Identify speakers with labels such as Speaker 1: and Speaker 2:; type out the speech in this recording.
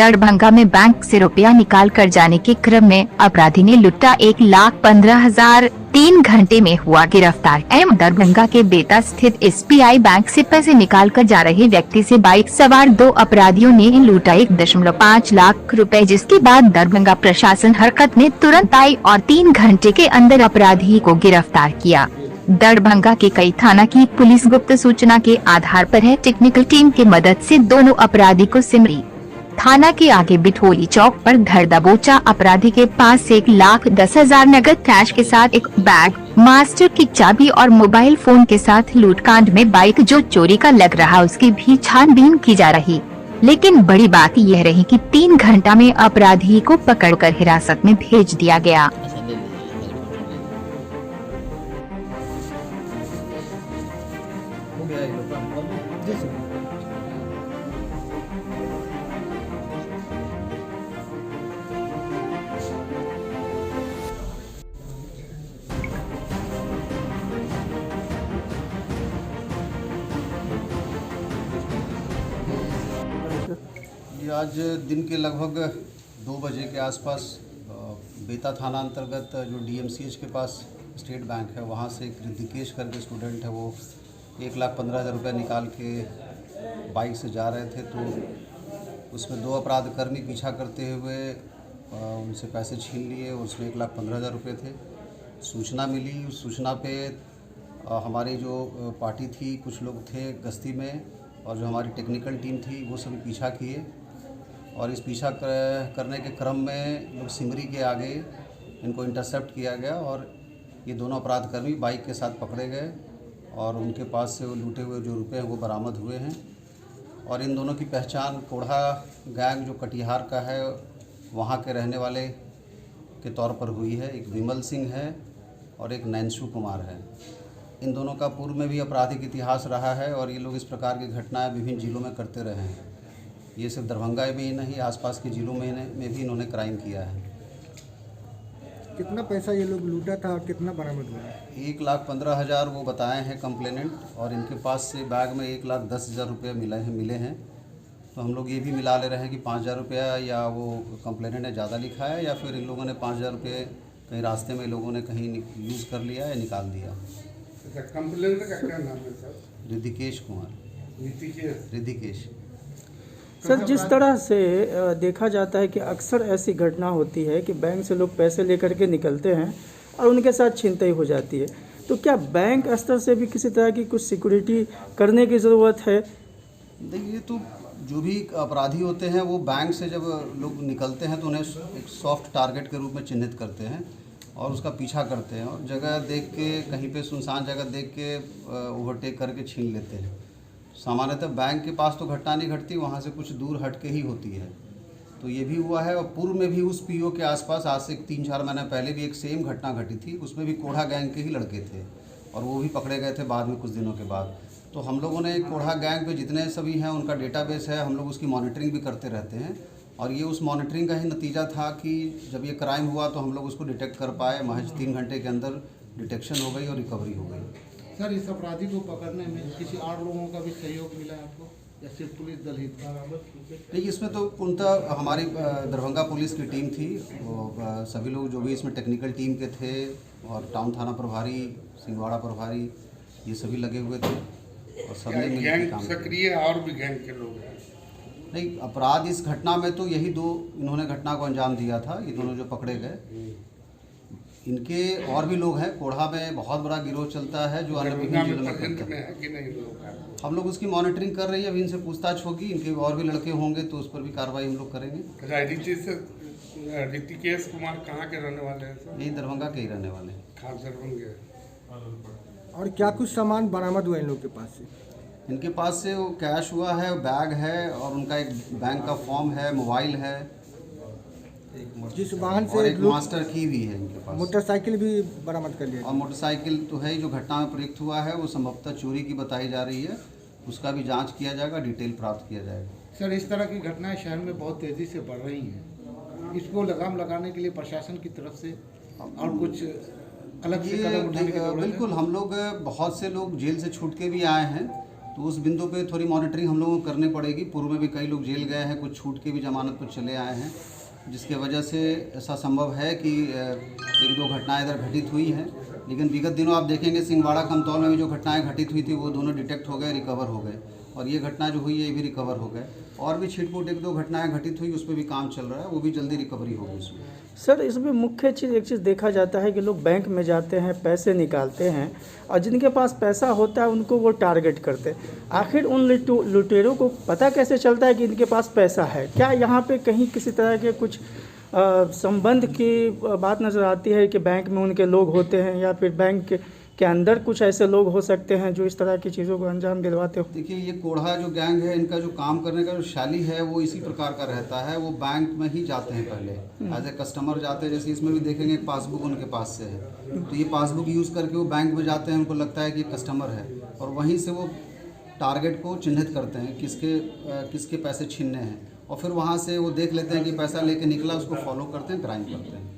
Speaker 1: दरभंगा में बैंक से रुपया निकाल कर जाने के क्रम में अपराधी ने लुटा 1,15,000, 3 घंटे में हुआ गिरफ्तार। दरभंगा के बेता स्थित SBI बैंक से पैसे निकाल कर जा रहे व्यक्ति से बाइक सवार 2 अपराधियों ने लूटा 1.5 लाख रुपए, जिसके बाद दरभंगा प्रशासन हरकत में तुरंत आई और 3 घंटे के अंदर अपराधी को गिरफ्तार किया। दरभंगा के कई थाना की पुलिस गुप्त सूचना के आधार पर है टेक्निकल टीम की मदद से दोनों अपराधी को सिमरी थाना के आगे बिठोली चौक पर धर दबोचा। अपराधी के पास से 1,10,000 नगद कैश के साथ एक बैग, मास्टर की चाबी और मोबाइल फोन के साथ लूटकांड में बाइक जो चोरी का लग रहा उसकी भी छानबीन की जा रही। लेकिन बड़ी बात यह रही कि 3 घंटा में अपराधी को पकड़कर हिरासत में भेज दिया गया।
Speaker 2: ये आज दिन के लगभग 2 बजे के आसपास बेता थाना अंतर्गत जो DMCH के पास स्टेट बैंक है वहाँ से एक ऋतिकेश करके स्टूडेंट है, वो 1,15,000 रुपये निकाल के बाइक से जा रहे थे। तो उसमें 2 अपराधकर्मी पीछा करते हुए उनसे पैसे छीन लिए। उसमें 1,15,000 रुपये थे। सूचना मिली, उस सूचना पे हमारी जो पार्टी थी, कुछ लोग थे गश्ती में, और जो हमारी टेक्निकल टीम थी वो सभी पीछा किए। और इस पीछा करने के क्रम में लोग सिमरी के आगे इनको इंटरसेप्ट किया गया और ये दोनों अपराधकर्मी बाइक के साथ पकड़े गए और उनके पास से वो लूटे हुए जो रुपए हैं वो बरामद हुए हैं। और इन दोनों की पहचान कोढ़ा गैंग जो कटिहार का है वहाँ के रहने वाले के तौर पर हुई है। एक विमल सिंह है और एक नैन्शु कुमार है। इन दोनों का पूर्व में भी आपराधिक इतिहास रहा है और ये लोग इस प्रकार की घटनाएं विभिन्न जिलों में करते रहे हैं। ये सिर्फ दरभंगा में ही नहीं, आसपास के जिलों में भी इन्होंने क्राइम किया है।
Speaker 3: कितना पैसा ये लोग लूटा था और कितना बरामद हुआ है?
Speaker 2: 1,15,000 वो बताए हैं कंप्लेनेंट, और इनके पास से बैग में 1,10,000 रुपये मिले हैं। तो हम लोग ये भी मिला ले रहे हैं कि 5,000 रुपया या वो कंप्लेनेंट ने ज़्यादा लिखा है या फिर इन लोगों ने 5,000 रुपये कहीं रास्ते में लोगों ने कहीं यूज़ कर लिया या निकाल दिया।
Speaker 4: कंप्लेंट का क्या नाम है सर?
Speaker 2: ऋतिकेश कुमार। ऋतिकेश
Speaker 5: सर, जिस तरह से देखा जाता है कि अक्सर ऐसी घटना होती है कि बैंक से लोग पैसे लेकर के निकलते हैं और उनके साथ छीनताई हो जाती है, तो क्या बैंक स्तर से भी किसी तरह की कुछ सिक्योरिटी करने की ज़रूरत है?
Speaker 2: देखिए, तो जो भी अपराधी होते हैं वो बैंक से जब लोग निकलते हैं तो उन्हें एक सॉफ्ट टारगेट के रूप में चिन्हित करते हैं और उसका पीछा करते हैं और जगह देख के, कहीं पे सुनसान जगह देख के ओवरटेक करके छीन लेते हैं। सामान्यतः बैंक के पास तो घटना नहीं घटती, वहाँ से कुछ दूर हट के ही होती है। तो ये भी हुआ है। और पूर्व में भी उस PO के आसपास आज से 3-4 महीने पहले भी एक सेम घटना घटी थी। उसमें भी कोढ़ा गैंग के ही लड़के थे और वो भी पकड़े गए थे बाद में, कुछ दिनों के बाद। तो हम लोगों ने कोढ़ा गैंग पे जितने सभी हैं उनका डेटाबेस है, हम लोग उसकी मॉनिटरिंग भी करते रहते हैं। और ये उस मॉनिटरिंग का ही नतीजा था कि जब ये क्राइम हुआ तो हम लोग उसको डिटेक्ट कर पाए। महज 3 घंटे के अंदर डिटेक्शन हो गई और रिकवरी हो गई।
Speaker 4: सर, इस अपराधी को पकड़ने में किसी और लोगों का भी सहयोग मिला है आपको या सिर्फ पुलिस दल ही था?
Speaker 2: नहीं, इसमें तो पूर्णतः हमारी दरभंगा पुलिस की टीम थी। वो सभी लोग जो भी इसमें टेक्निकल टीम के थे और टाउन थाना प्रभारी, सिंहवाड़ा प्रभारी, ये सभी लगे हुए थे और सबने मिलकर काम किया।
Speaker 4: सक्रिय और भी गैंग के लोग हैं?
Speaker 2: नहीं, अपराध इस घटना में तो यही 2 इन्होंने घटना को अंजाम दिया था। ये दोनों जो पकड़े गए, इनके और भी लोग हैं। कोढ़ा में बहुत बड़ा गिरोह चलता है जो अन्य विभिन्न जिलों में करता है। हम लोग उसकी मॉनिटरिंग कर रही है। अभी इनसे पूछताछ होगी, इनके और भी लड़के होंगे तो उस पर भी कार्रवाई हम लोग करेंगे।
Speaker 4: ऋतिकेश कुमार कहाँ के रहने वाले हैं सर?
Speaker 2: यही दरभंगा के ही रहने वाले हैं।
Speaker 4: खास दरभंगा।
Speaker 3: और क्या कुछ सामान बरामद हुआ इन लोग के पास से?
Speaker 2: इनके पास से वो कैश हुआ है, बैग है और उनका एक बैंक का फॉर्म है, मोबाइल है,
Speaker 3: जिस वाहन से
Speaker 2: और एक मास्टर की भी है इनके पास।
Speaker 3: मोटरसाइकिल भी बरामद कर लिया।
Speaker 2: और मोटरसाइकिल तो है जो घटना में प्रयुक्त हुआ है वो संभवतः चोरी की बताई जा रही है। उसका भी जांच किया जाएगा, डिटेल प्राप्त किया जाएगा।
Speaker 4: सर, इस तरह की घटनाएं शहर में बहुत तेज़ी से बढ़ रही हैं। इसको लगाम लगाने के लिए प्रशासन की तरफ से और कुछ अलग से कदम उठाने की जरूरत है?
Speaker 2: बिल्कुल, हम लोग बहुत से लोग जेल से छूट के भी आए हैं तो तो उस बिंदु पे थोड़ी मॉनिटरिंग हम लोगों को करनी पड़ेगी। पूर्व में भी कई लोग जेल गए हैं, कुछ छूट के भी जमानत पर चले आए हैं, जिसके वजह से ऐसा संभव है कि एक दो घटनाएं इधर घटित हुई हैं। लेकिन विगत दिनों आप देखेंगे सिंहवाड़ा कमतौल में भी जो घटनाएं घटित हुई थी वो दोनों डिटेक्ट हो गए, रिकवर हो गए, और ये घटना जो हुई है ये भी रिकवर हो गए। और भी छिटपुट एक दो घटनाएं घटित हुई, उस पर भी काम चल रहा है, वो भी जल्दी रिकवरी होगी उसमें।
Speaker 5: सर इसमें मुख्य चीज़ एक चीज़ देखा जाता है कि लोग बैंक में जाते हैं, पैसे निकालते हैं, और जिनके पास पैसा होता है उनको वो टारगेट करते हैं। आखिर उन लुटेरों को पता कैसे चलता है कि इनके पास पैसा है? क्या यहाँ पे कहीं किसी तरह के कुछ संबंध की बात नज़र आती है कि बैंक में उनके लोग होते हैं, या फिर बैंक के अंदर कुछ ऐसे लोग हो सकते हैं जो इस तरह की चीज़ों को अंजाम दिलवाते हो?
Speaker 2: देखिए, ये कोढ़ा जो गैंग है, इनका जो काम करने का जो शैली है वो इसी प्रकार का रहता है। वो बैंक में ही जाते हैं, पहले एज ए कस्टमर जाते हैं। जैसे इसमें भी देखेंगे पासबुक उनके पास से है, तो ये पासबुक यूज़ करके वो बैंक में जाते हैं, उनको लगता है कि ये कस्टमर है, और वहीं से वो टारगेट को चिन्हित करते हैं किसके पैसे छीनने हैं, और फिर वहाँ से वो देख लेते हैं कि पैसा लेके निकला, उसको फॉलो करते हैं, क्राइम करते हैं।